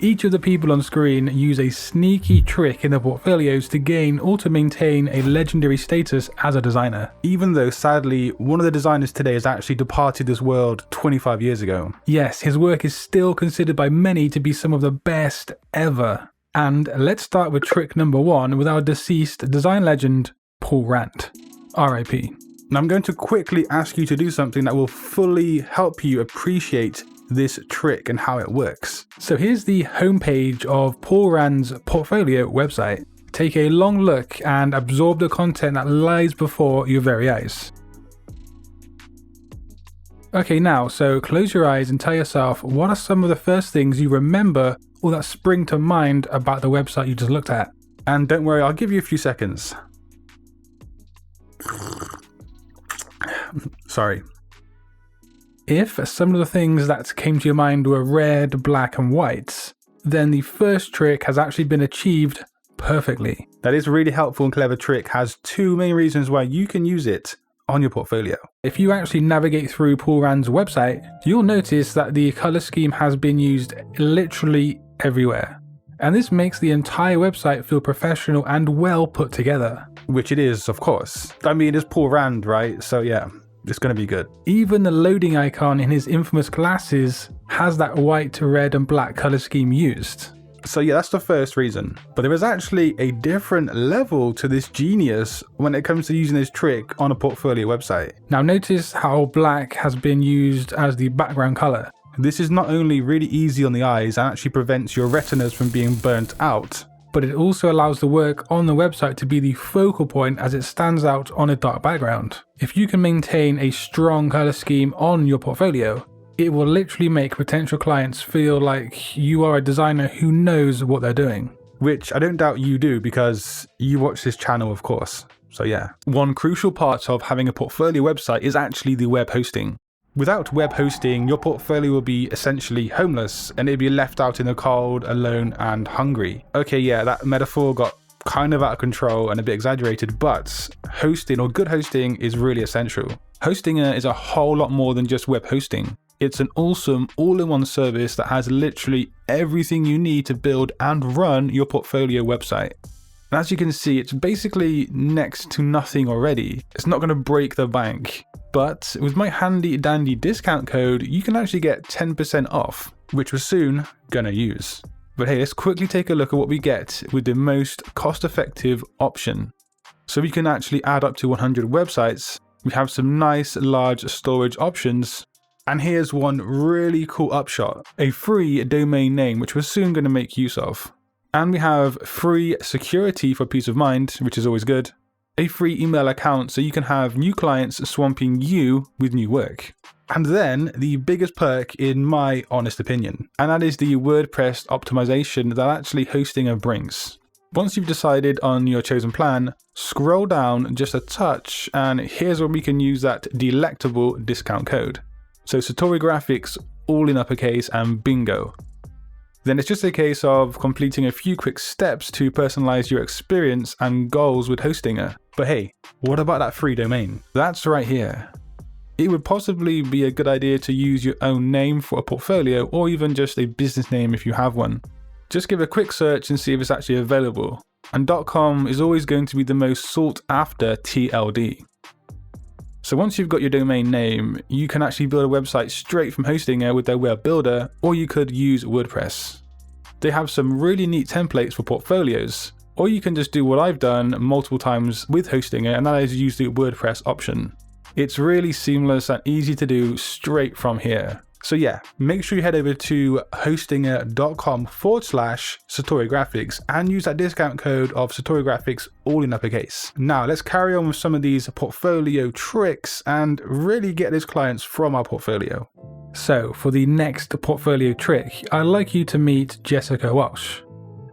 Each of the people on screen use a sneaky trick in their portfolios to gain or to maintain a legendary status as a designer. Even though sadly, one of the designers today has actually departed this world 25 years ago. Yes, his work is still considered by many to be some of the best ever. And let's start with trick number 1 with our deceased design legend, Paul Rand, RIP. Now I'm going to quickly ask you to do something that will fully help you appreciate this trick and how it works. So here's the homepage of Paul Rand's portfolio website. Take a long look and absorb the content that lies before your very eyes. Okay, now, so close your eyes and tell yourself, what are some of the first things you remember or that spring to mind about the website you just looked at? And don't worry, I'll give you a few seconds. Sorry. If some of the things that came to your mind were red, black, and white, then the first trick has actually been achieved perfectly. That is a really helpful and clever trick, has 2 main reasons why you can use it on your portfolio. If you actually navigate through Paul Rand's website, you'll notice that the color scheme has been used literally everywhere. And this makes the entire website feel professional and well put together. Which it is, of course. I mean, it's Paul Rand, right? So yeah. It's going to be good. Even the loading icon in his infamous glasses has that white, red, and black color scheme used. So yeah, that's the first reason. But there is actually a different level to this genius when it comes to using this trick on a portfolio website. Now notice how black has been used as the background color. This is not only really easy on the eyes and actually prevents your retinas from being burnt out, but it also allows the work on the website to be the focal point as it stands out on a dark background. If you can maintain a strong color scheme on your portfolio, it will literally make potential clients feel like you are a designer who knows what they're doing. Which I don't doubt you do because you watch this channel, of course. So yeah. One crucial part of having a portfolio website is actually the web hosting. Without web hosting, your portfolio will be essentially homeless and it'd be left out in the cold, alone, and hungry. Okay, yeah, that metaphor got kind of out of control and a bit exaggerated, but hosting or good hosting is really essential. Hostinger is a whole lot more than just web hosting. It's an awesome all-in-one service that has literally everything you need to build and run your portfolio website. And as you can see, it's basically next to nothing already. It's not going to break the bank. But with my handy dandy discount code, you can actually get 10% off, which we're soon gonna use. But hey, let's quickly take a look at what we get with the most cost-effective option. So we can actually add up to 100 websites. We have some nice large storage options. And here's one really cool upshot, a free domain name, which we're soon gonna make use of. And we have free security for peace of mind, which is always good. A free email account so you can have new clients swamping you with new work. And then the biggest perk in my honest opinion, and that is the WordPress optimization that actually Hostinger brings. Once you've decided on your chosen plan, scroll down just a touch and here's where we can use that delectable discount code. So Satori Graphics, all in uppercase, and bingo. Then it's just a case of completing a few quick steps to personalize your experience and goals with Hostinger. But hey, what about that free domain? That's right here. It would possibly be a good idea to use your own name for a portfolio or even just a business name if you have one. Just give a quick search and see if it's actually available. And .com is always going to be the most sought after TLD. So once you've got your domain name, you can actually build a website straight from Hostinger with their web builder, or you could use WordPress. They have some really neat templates for portfolios, or you can just do what I've done multiple times with Hostinger, and that is use the WordPress option. It's really seamless and easy to do straight from here. So yeah, make sure you head over to hostinger.com/Satori Graphics and use that discount code of Satori Graphics, all in uppercase. Now let's carry on with some of these portfolio tricks and really get those clients from our portfolio. So for the next portfolio trick, I'd like you to meet Jessica Walsh.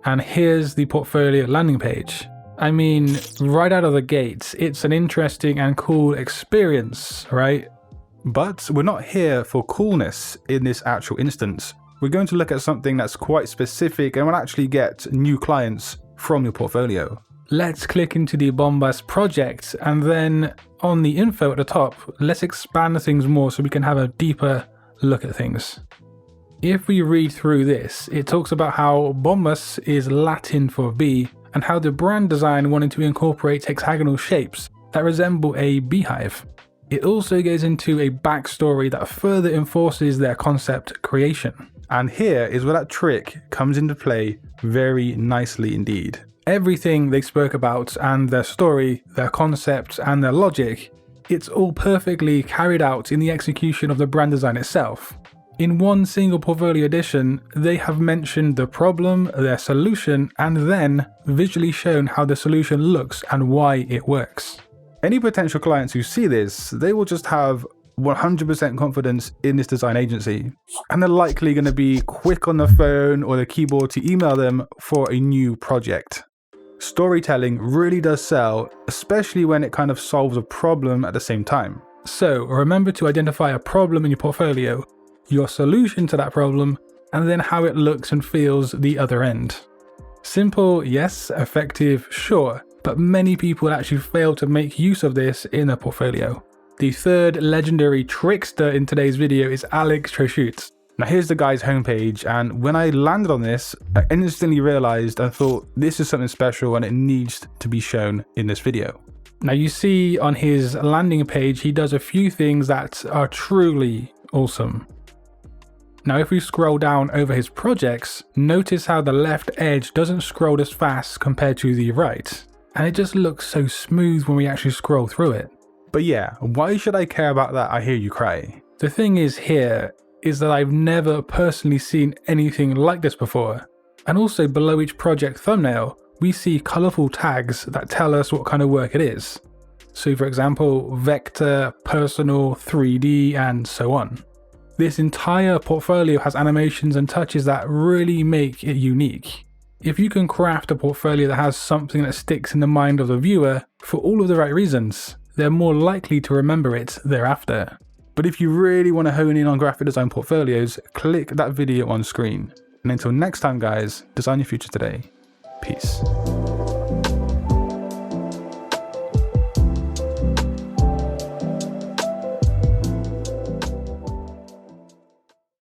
And here's the portfolio landing page. I mean, right out of the gates, it's an interesting and cool experience, right? But we're not here for coolness in this actual instance. We're going to look at something that's quite specific and will actually get new clients from your portfolio. Let's click into the Bombas project, and then on the info at the top, let's expand things more so we can have a deeper look at things. If we read through this, it talks about how bombus is Latin for bee, and how the brand design wanted to incorporate hexagonal shapes that resemble a beehive. It also goes into a backstory that further enforces their concept creation. And here is where that trick comes into play very nicely indeed. Everything they spoke about and their story, their concept and their logic, it's all perfectly carried out in the execution of the brand design itself. In one single portfolio edition, they have mentioned the problem, their solution, and then visually shown how the solution looks and why it works. Any potential clients who see this, they will just have 100% confidence in this design agency, and they're likely going to be quick on the phone or the keyboard to email them for a new project. Storytelling really does sell, especially when it kind of solves a problem at the same time. So remember to identify a problem in your portfolio, your solution to that problem, and then how it looks and feels the other end. Simple, yes. Effective, sure. But many people actually fail to make use of this in their portfolio. The third legendary trickster in today's video is Alex Trochut. Now here's the guy's homepage, and when I landed on this, I instantly realized and thought this is something special and it needs to be shown in this video. Now you see on his landing page, he does a few things that are truly awesome. Now if we scroll down over his projects, notice how the left edge doesn't scroll as fast compared to the right. And it just looks so smooth when we actually scroll through it. But yeah, why should I care about that, I hear you cry? The thing is here is that I've never personally seen anything like this before. And also below each project thumbnail, we see colourful tags that tell us what kind of work it is. So for example, vector, personal, 3D, and so on. This entire portfolio has animations and touches that really make it unique. If you can craft a portfolio that has something that sticks in the mind of the viewer for all of the right reasons, they're more likely to remember it thereafter. But if you really want to hone in on graphic design portfolios, click that video on screen. And until next time guys, design your future today. Peace.